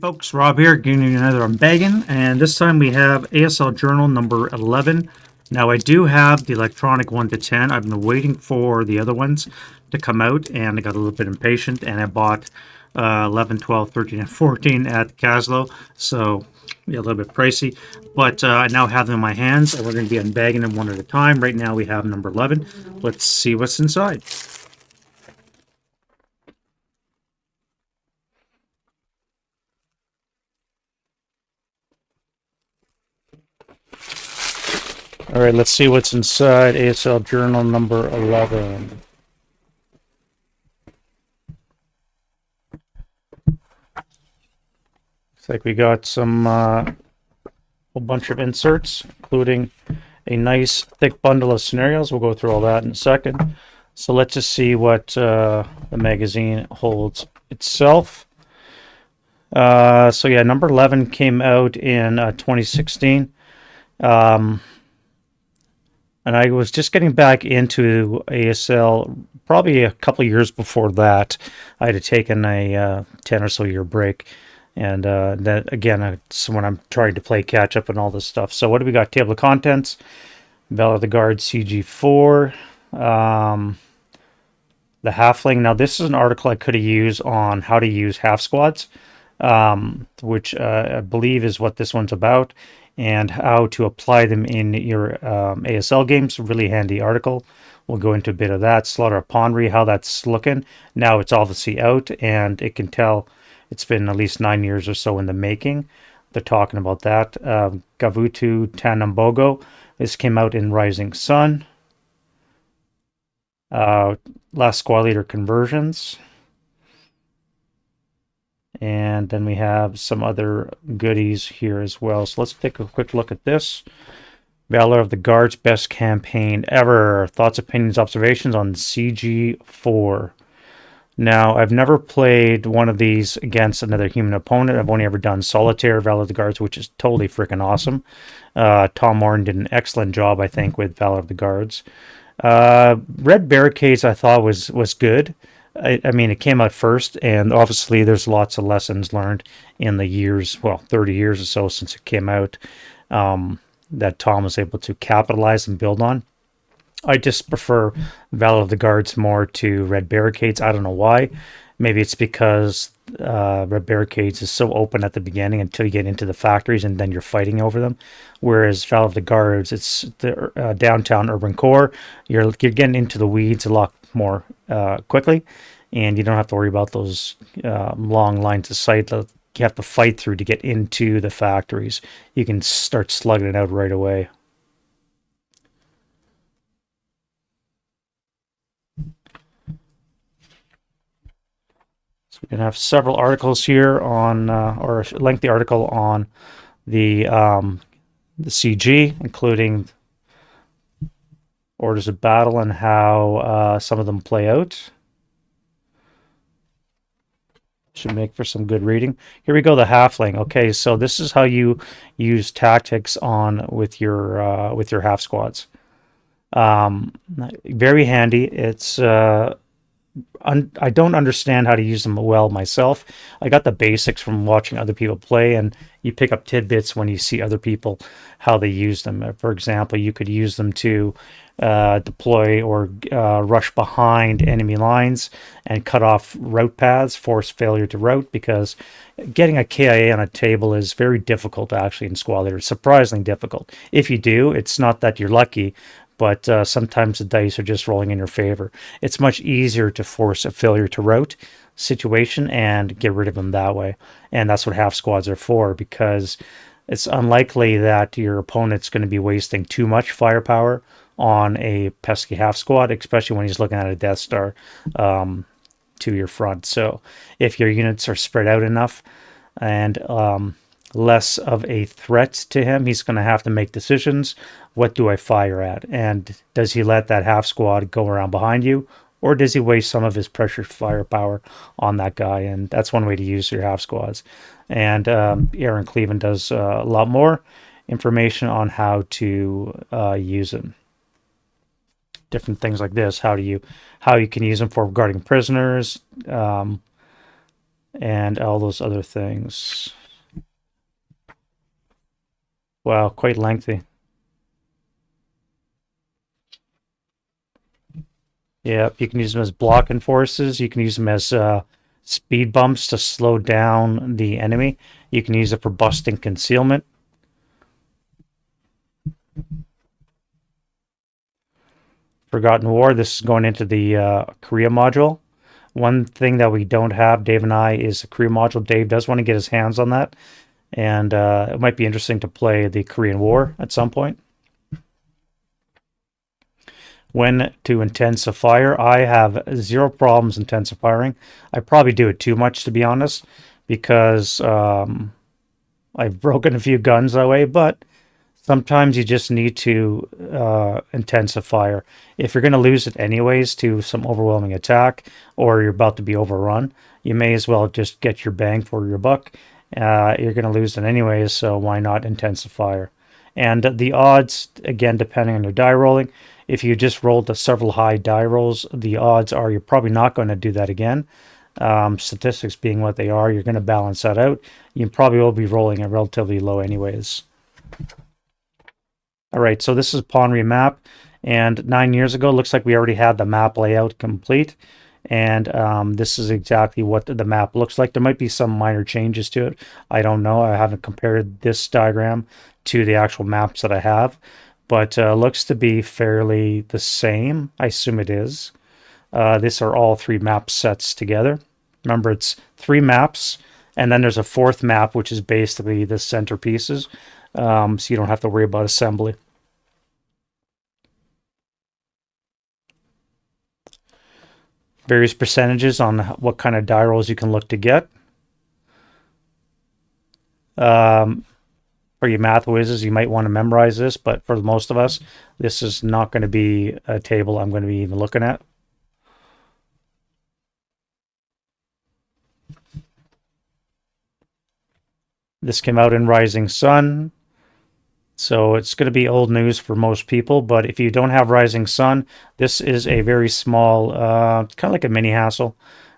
Folks, Rob here, giving you another unbagging, and this time we have ASL Journal number 11. Now I do have the electronic 1 to 10. I've been waiting for the other ones to come out, and I got a little bit impatient, and I bought 11, 12, 13, and 14 at Caslo, so yeah, a little bit pricey, but I now have them in my hands, and we're going to be unbagging them one at a time. Right now we have number 11. Let's see what's inside. All right, let's see what's inside ASL Journal number 11. Looks like we got some whole bunch of inserts, including a nice thick bundle of scenarios. We'll go through all that in a second. So let's just see what the magazine holds itself. So yeah, number 11 came out in 2016. And I was just getting back into ASL probably a couple of years before that. I had taken a 10 or so year break. And that, again, it's when I'm trying to play catch up and all this stuff. So what do we got? Table of contents, Valor of the Guard CG4, the Halfling. Now, this is an article I could have used on how to use half squads, which I believe is what this one's about, and how to apply them in your ASL games. Really handy article. We'll go into a bit of that. Slaughter of Pondry, how that's looking. Now it's obviously out, and it can tell it's been at least 9 years or so in the making. They're talking about that. Gavutu Tanambogo. This came out in Rising Sun. Last Squad Leader Conversions. And then we have some other goodies here as well. So let's take a quick look at this. Valor of the Guard's best campaign ever. Thoughts, opinions, observations on CG4. Now, I've never played one of these against another human opponent. I've only ever done Solitaire Valor of the Guards, which is totally freaking awesome. Tom Moran did an excellent job, I think, with Valor of the Guards. Red Barricades I thought was good. I mean, it came out first, and obviously there's lots of lessons learned in the years, well, 30 years or so since it came out, that Tom was able to capitalize and build on. I just prefer Valor of the Guards more to Red Barricades. I don't know why. Maybe it's because Red Barricades is so open at the beginning until you get into the factories and then you're fighting over them. Whereas Valor of the Guards, it's the downtown urban core. You're getting into the weeds a lot more quickly, and you don't have to worry about those long lines of sight that you have to fight through to get into the factories. You can start slugging it out right away. So we can have several articles here on, or a lengthy article on the CG, including orders of battle and how some of them play out. Should make for some good reading. Here we go, the Halfling. Okay, so this is how you use tactics on with your half squads. Very handy. It's I don't understand how to use them well myself. I got the basics from watching other people play, and you pick up tidbits when you see other people how they use them. For example, you could use them to deploy or rush behind enemy lines and cut off route paths, force failure to route, because getting a KIA on a table is very difficult actually in Squad Leader. Surprisingly difficult. If you do, it's not that you're lucky, but sometimes the dice are just rolling in your favor. It's much easier to force a failure to route situation and get rid of them that way. And that's what half squads are for, because it's unlikely that your opponent's going to be wasting too much firepower on a pesky half squad, especially when he's looking at a Death Star to your front. So if your units are spread out enough and less of a threat to him, he's going to have to make decisions. What do I fire at? And does he let that half squad go around behind you, or does he waste some of his pressure firepower on that guy? And that's one way to use your half squads. And Aaron Cleveland does a lot more information on how to use them. Different things like this, how you can use them for guarding prisoners, and all those other things. Wow, quite lengthy. Yeah, you can use them as blocking forces. You can use them as speed bumps to slow down the enemy. You can use it for busting concealment. Forgotten War. This is going into the Korea module. One thing that we don't have, Dave and I, is a Korea module. Dave does want to get his hands on that, and it might be interesting to play the Korean War at some point. When to intensify, I have zero problems intensifying. I probably do it too much, to be honest, because I've broken a few guns that way, but sometimes you just need to intensify. If you're going to lose it anyways to some overwhelming attack or you're about to be overrun, you may as well just get your bang for your buck. You're going to lose it anyways, so why not intensify? And the odds, again, depending on your die rolling, if you just rolled several high die rolls, the odds are you're probably not going to do that again. Statistics being what they are, you're going to balance that out. You probably will be rolling it relatively low anyways. All right, so this is pawn remap, and 9 years ago, looks like we already had the map layout complete, and this is exactly what the map looks like. There might be some minor changes to it. I don't know. I haven't compared this diagram to the actual maps that I have, but looks to be fairly the same. I assume it is. These are all three map sets together. Remember, it's three maps, and then there's a fourth map, which is basically the centerpieces, so you don't have to worry about assembly. Various percentages on what kind of die rolls you can look to get. Um, for you math whizzes, you might want to memorize this, but for most of us, this is not going to be a table I'm going to be even looking at. This came out in Rising Sun, so it's going to be old news for most people, but if you don't have Rising Sun, this is a very small, kind of like a mini hassle,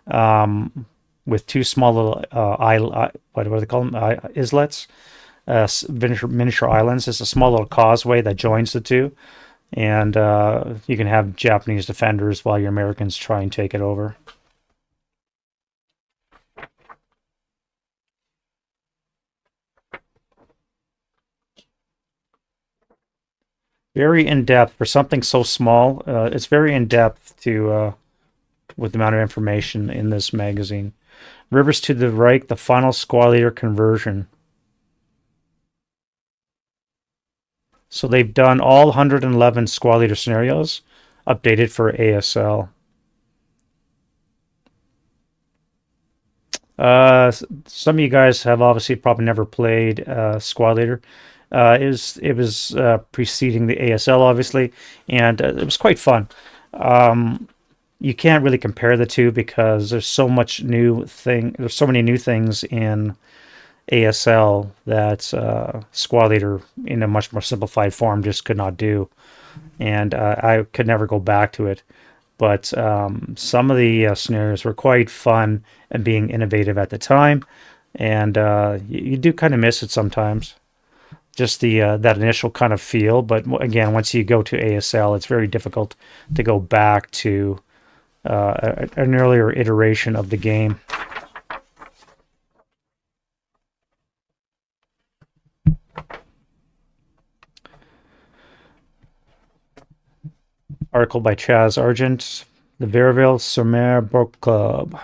um, with two small little what do they call them? Islets, miniature islands. It's a small little causeway that joins the two, and you can have Japanese defenders while your Americans try and take it over. Very in depth for something so small. It's very in depth to with the amount of information in this magazine. Rivers to the Reich, the final squad leader conversion. So they've done all 111 squad leader scenarios, updated for ASL. Some of you guys have obviously probably never played Squad Leader. It was preceding the ASL, obviously, and it was quite fun. You can't really compare the two because there's so much new thing. There's so many new things in ASL that Squad Leader, in a much more simplified form, just could not do, and I could never go back to it. But some of the scenarios were quite fun and being innovative at the time, and you do kind of miss it sometimes. Just the that initial kind of feel, but again, once you go to ASL, it's very difficult to go back to an earlier iteration of the game. Article by Chaz Argent, the Verville Sommer Book Club.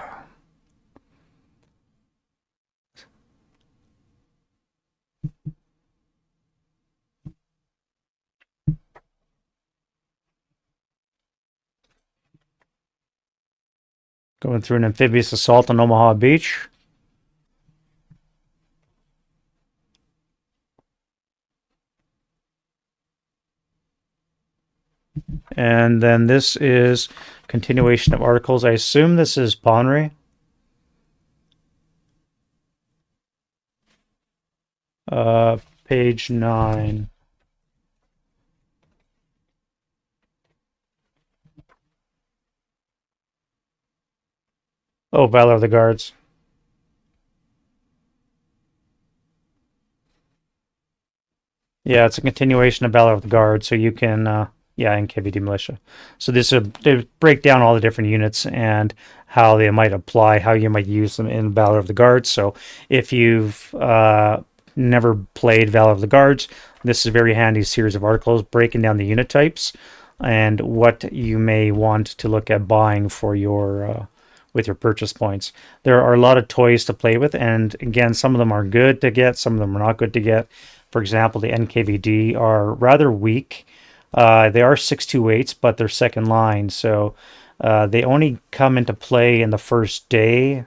Going through an amphibious assault on Omaha Beach. And then this is continuation of articles. I assume this is Ponry. Page 9. Oh, Valor of the Guards. Yeah, it's a continuation of Valor of the Guard, so you can, yeah, in KVD Militia. So they break down all the different units and how they might apply, how you might use them in Valor of the Guards. So if you've never played Valor of the Guards, this is a very handy series of articles breaking down the unit types and what you may want to look at buying for your with your purchase points. There are a lot of toys to play with, and again, some of them are good to get, some of them are not good to get. For example, the NKVD are rather weak. They are 628s, but they're second line, so they only come into play in the first day,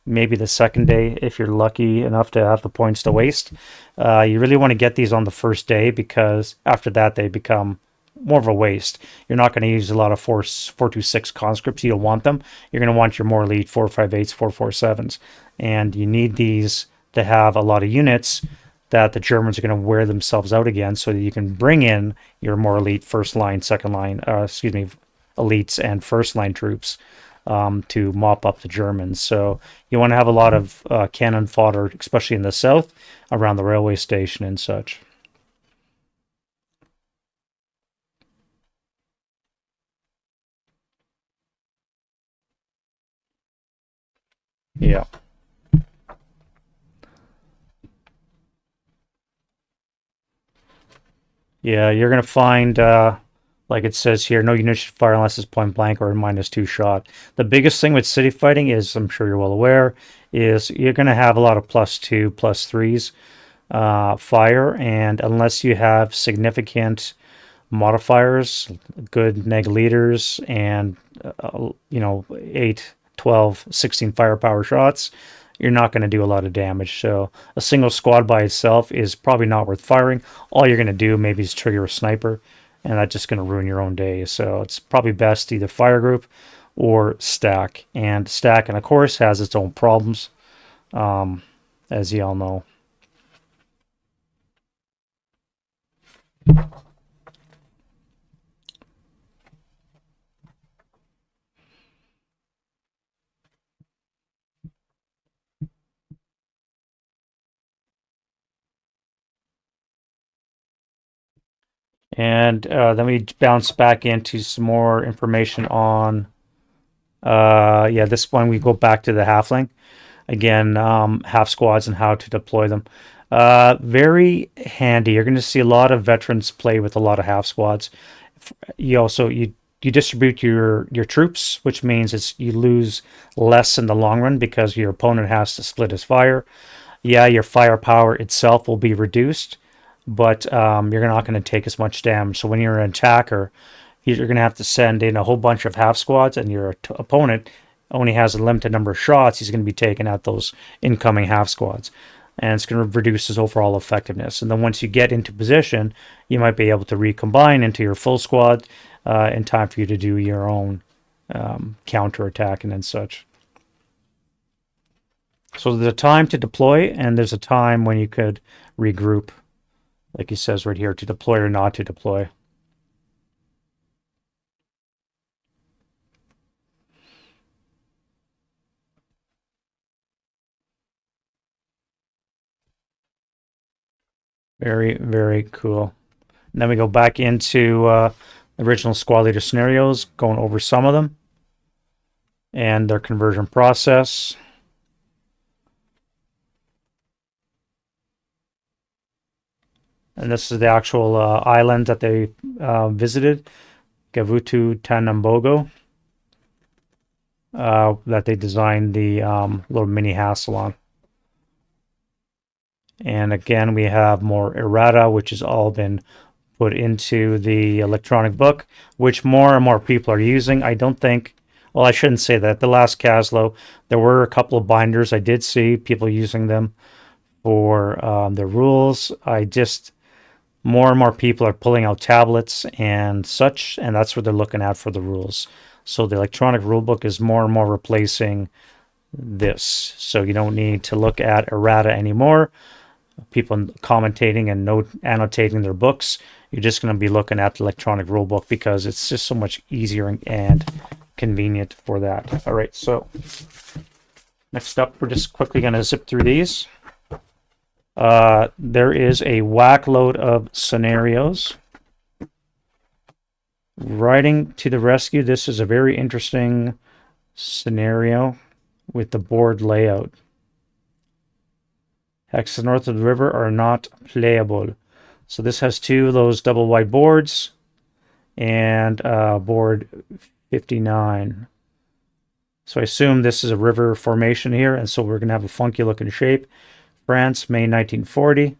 maybe the second day if you're lucky enough to have the points to waste. You really want to get these on the first day because after that they become more of a waste. You're not going to use a lot of 426 conscripts. You don't want them. You're going to want your more elite 458s, 447s, and you need these to have a lot of units that the Germans are going to wear themselves out again, so that you can bring in your more elite first line, second line, elites and first line troops to mop up the Germans. So you want to have a lot of cannon fodder, especially in the south, around the railway station and such. Yeah. Yeah, you're going to find, like it says here, no unit should fire unless it's point blank or -2 shot. The biggest thing with city fighting is, I'm sure you're well aware, is you're going to have a lot of +2, +3s fire, and unless you have significant modifiers, good neg leaders, and 8, 12, 16 firepower shots, you're not going to do a lot of damage. So a single squad by itself is probably not worth firing. All you're going to do maybe is trigger a sniper, and that's just going to ruin your own day. So it's probably best to either fire group or stack. And stacking, of course, has its own problems, as you all know. And then we bounce back into some more information on, yeah, this one we go back to the halfling. Again, half squads and how to deploy them. Very handy. You're going to see a lot of veterans play with a lot of half squads. You distribute your troops, which means you lose less in the long run because your opponent has to split his fire. Yeah, your firepower itself will be reduced, but you're not going to take as much damage. So when you're an attacker, you're going to have to send in a whole bunch of half squads, and your opponent only has a limited number of shots. He's going to be taking out those incoming half squads, and it's going to reduce his overall effectiveness. And then once you get into position, you might be able to recombine into your full squad in time for you to do your own counter attacking and such. So there's a time to deploy, and there's a time when you could regroup, like he says right here, to deploy or not to deploy. Very, very cool. And then we go back into original squad leader scenarios, going over some of them and their conversion process. And this is the actual island that they visited, Gavutu Tanambogo, that they designed the little mini hassle on. And again, we have more errata, which has all been put into the electronic book, which more and more people are using. I don't think, well, I shouldn't say that. The last Caslo, there were a couple of binders. I did see people using them for the rules. More and more people are pulling out tablets and such, and that's what they're looking at for the rules. So the electronic rulebook is more and more replacing this. So you don't need to look at errata anymore. People commentating and annotating their books. You're just going to be looking at the electronic rulebook because it's just so much easier and convenient for that. All right, so next up, we're just quickly going to zip through these. There is a whack load of scenarios. Riding to the rescue. This is a very interesting scenario with the board layout. Hexes north of the river are not playable. So this has two of those double wide boards and board 59. So I assume this is a river formation here, and so we're going to have a funky looking shape. France, May 1940.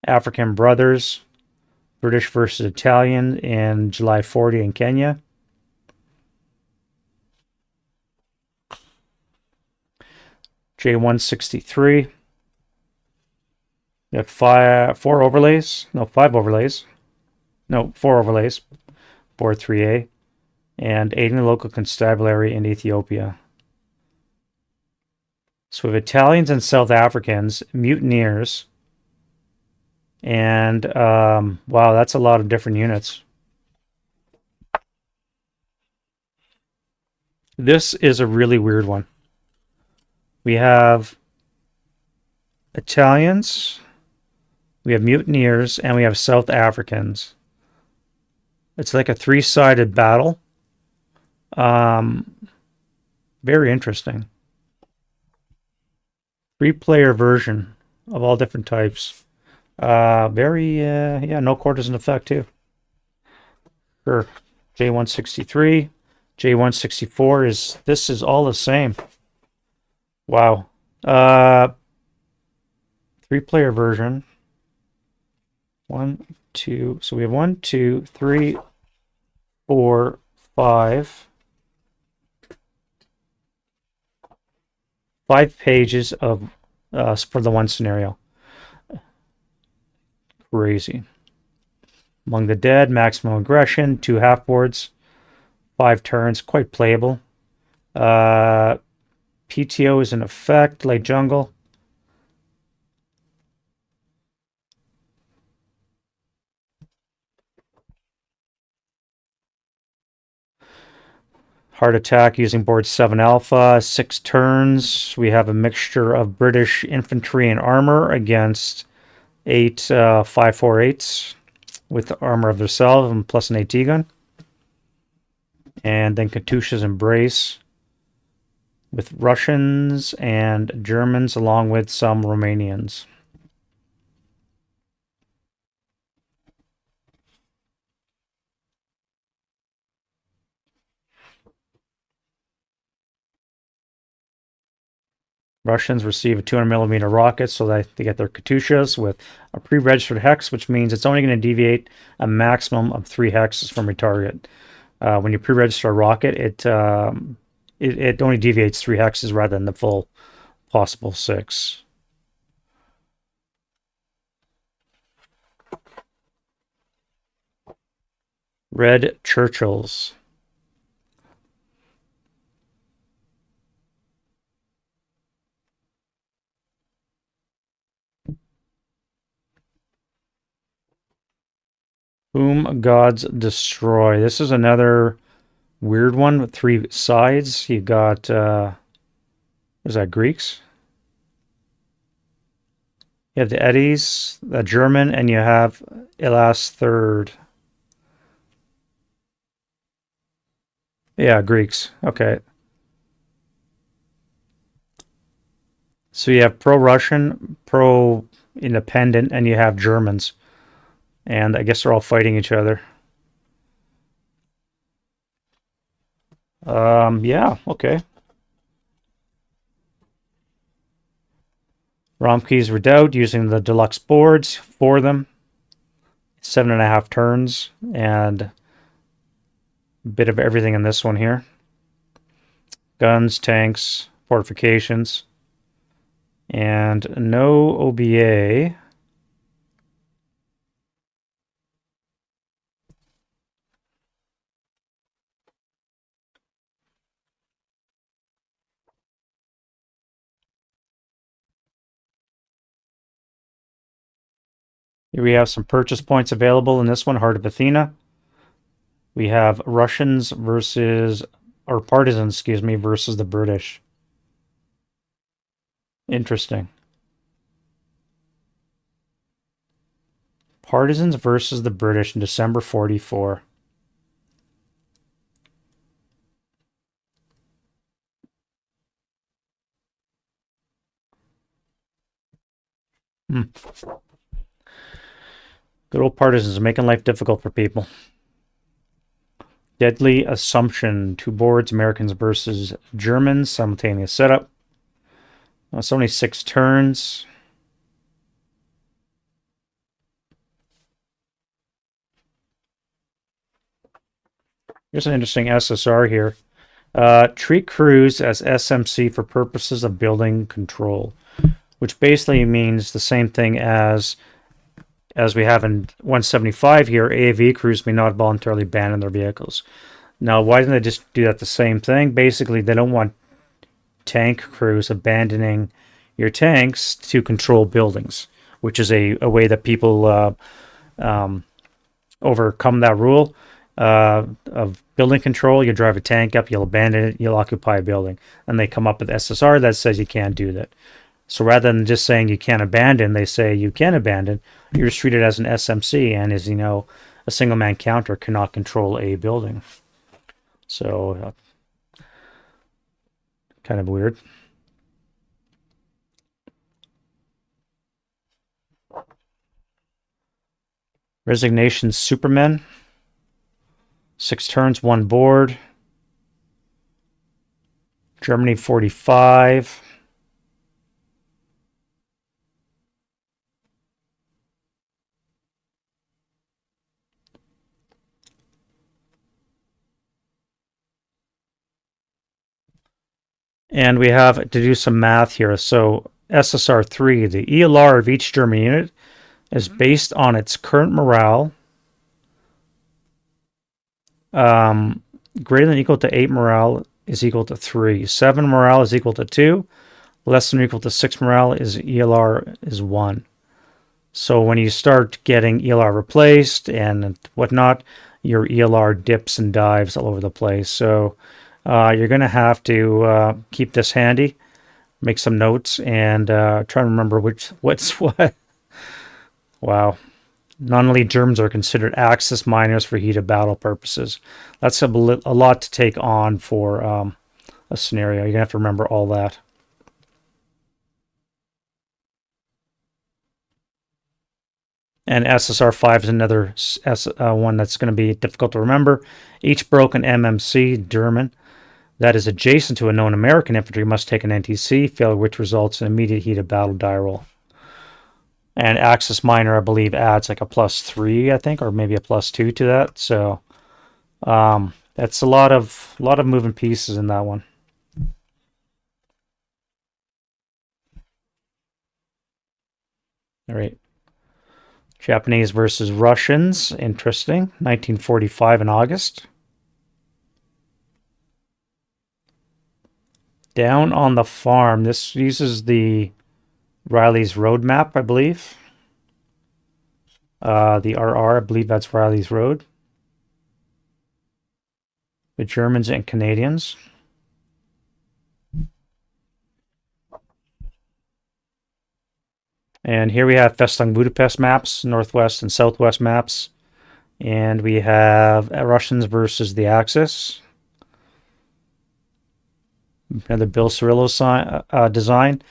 African Brothers, British versus Italian in July 40 in Kenya. J163. We have five overlays. No, four overlays. Board 3A. And aiding the local constabulary in Ethiopia. So we have Italians and South Africans, mutineers. And wow, that's a lot of different units. This is a really weird one. We have Italians, we have mutineers, and we have South Africans. It's like a three-sided battle. Very interesting. Three-player version of all different types. Yeah, no quarters in effect too. Sure. J163, J164 this is all the same. Wow. Three-player version. One, two. So we have 1, 2, 3, 4, 5. 5 pages of for the one scenario. Crazy. Among the Dead, maximum aggression, 2 half boards, 5 turns, quite playable. PTO is in effect, late jungle. Heart attack using board 7 alpha, 6 turns. We have a mixture of British infantry and armor against 8 548s with the armor of themselves and plus an AT gun. And then Katusha's Embrace with Russians and Germans along with some Romanians. Russians receive a 200mm rocket so that they get their Katyushas with a pre-registered hex, which means it's only going to deviate a maximum of 3 hexes from your target. When you pre-register a rocket, it only deviates 3 hexes rather than the full possible 6. Red Churchills. Whom Gods Destroy. This is another weird one with 3 sides. You got, was that Greeks? You have the Eddies, the German, and you have Elas Third. Yeah, Greeks. Okay. So you have pro-Russian, pro-independent, and you have Germans. And I guess they're all fighting each other. Yeah, okay. Romke's Redoubt using the deluxe boards for them. 7.5 turns, and a bit of everything in this one here. Guns, tanks, fortifications, and no OBA. Here we have some purchase points available in this one, Heart of Athena. We have Russians versus, or partisans, excuse me, versus the British. Interesting. Partisans versus the British in December 44. Hmm. Good old partisans making life difficult for people. Deadly Assumption. Two boards, Americans versus Germans. Simultaneous setup. It's only 6 turns. Here's an interesting SSR here. Treat crews as SMC for purposes of building control, which basically means the same thing as we have in 175 here. AAV crews may not voluntarily abandon their vehicles. Now, why didn't they just do that the same thing? Basically, they don't want tank crews abandoning your tanks to control buildings, which is a way that people overcome that rule of building control. You drive a tank up, you'll abandon it, you'll occupy a building. And they come up with SSR that says you can't do that. So rather than just saying you can't abandon, they say you can abandon. You're just treated as an SMC, and as you know, a single man counter cannot control a building. So kind of weird. Resignation Supermen. 6 turns, 1 board. Germany 45. And we have to do some math here. So SSR3, the ELR of each German unit is based on its current morale. Greater than or equal to 8 morale is equal to 3. 7 morale is equal to 2. Less than or equal to 6 morale is ELR is 1. So when you start getting ELR replaced and whatnot, your ELR dips and dives all over the place. So you're going to have to keep this handy, make some notes, and try to remember what's what. Wow. Non-elite Germans are considered Axis miners for heated battle purposes. That's a lot to take on for a scenario. You're going to have to remember all that. And SSR5 is another one that's going to be difficult to remember. Each broken MMC German that is adjacent to a known American infantry must take an NTC, failure which results in immediate heated battle die roll. And Axis Minor, I believe, adds like a +3, I think, or maybe a +2 to that. So that's a lot of moving pieces in that one. All right. Japanese versus Russians. Interesting. 1945 in August. Down on the farm. This uses the Riley's road map, I believe. The RR, I believe that's Riley's road. The Germans and Canadians. And here we have Festung Budapest maps, northwest and southwest maps. And we have Russians versus the Axis. Another Bill Cirillo design.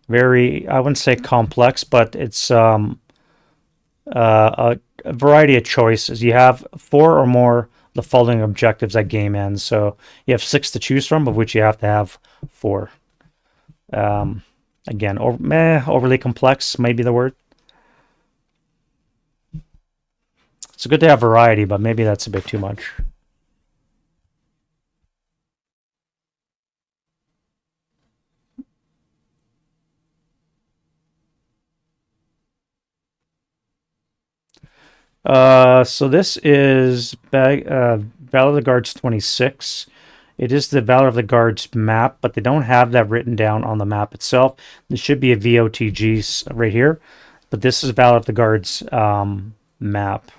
Very, I wouldn't say complex, but it's a variety of choices. You have 4 or more the following objectives at game ends. So you have 6 to choose from, of which you have to have 4. Again, overly complex, maybe the word. It's good to have variety, but maybe that's a bit too much. So this is Valor of the Guards 26. It is the Valor of the Guards map, but they don't have that written down on the map itself. There should be a VOTG right here, but this is Valor of the Guards map.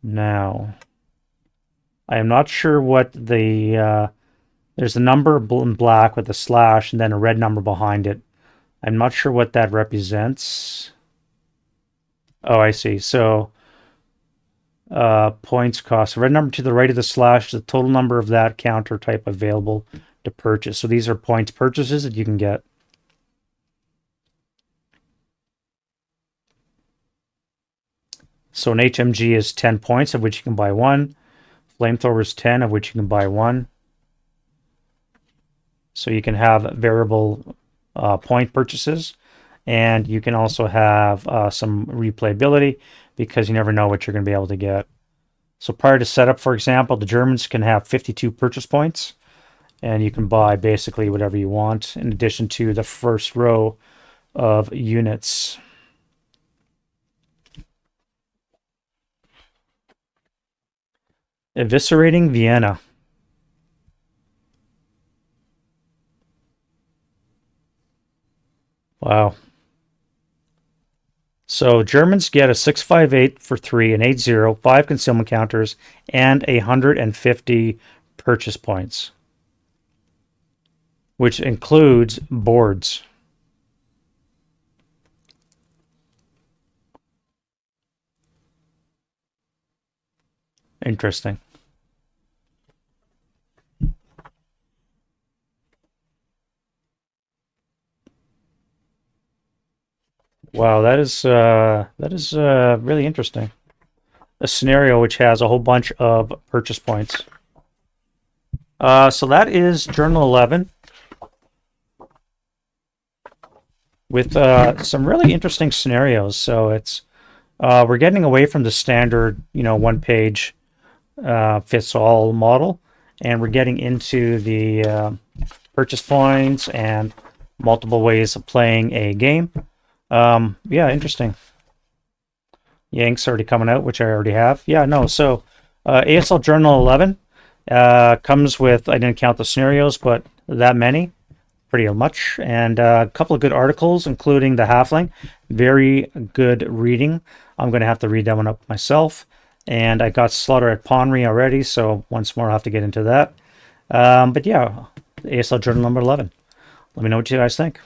Now, I am not sure what the There's a number in black with a slash and then a red number behind it. I'm not sure what that represents. Oh, I see. So points cost. The red number to the right of the slash is the total number of that counter type available to purchase. So these are points purchases that you can get. So an HMG is 10 points, of which you can buy one. Flamethrower is 10, of which you can buy one. So you can have variable point purchases. And you can also have some replayability because you never know what you're going to be able to get. So prior to setup, for example, the Germans can have 52 purchase points. And you can buy basically whatever you want in addition to the first row of units. Eviscerating Vienna. Wow. So Germans get a 658 for 3, an 80, 5 concealment counters, and 150 purchase points, which includes boards. Interesting. Wow, that is really interesting. A scenario which has a whole bunch of purchase points. So that is Journal 11 with some really interesting scenarios. So it's we're getting away from the standard, one page fits all model, and we're getting into the purchase points and multiple ways of playing a game. Yeah, interesting. Yank's already coming out, which I already have. Yeah, no, so ASL Journal 11 comes with, I didn't count the scenarios, but that many, pretty much, and a couple of good articles, including the Halfling. Very good reading. I'm going to have to read that one up myself. And I got Slaughter at Ponry already, so once more I'll have to get into that. But yeah, ASL Journal number 11. Let me know what you guys think.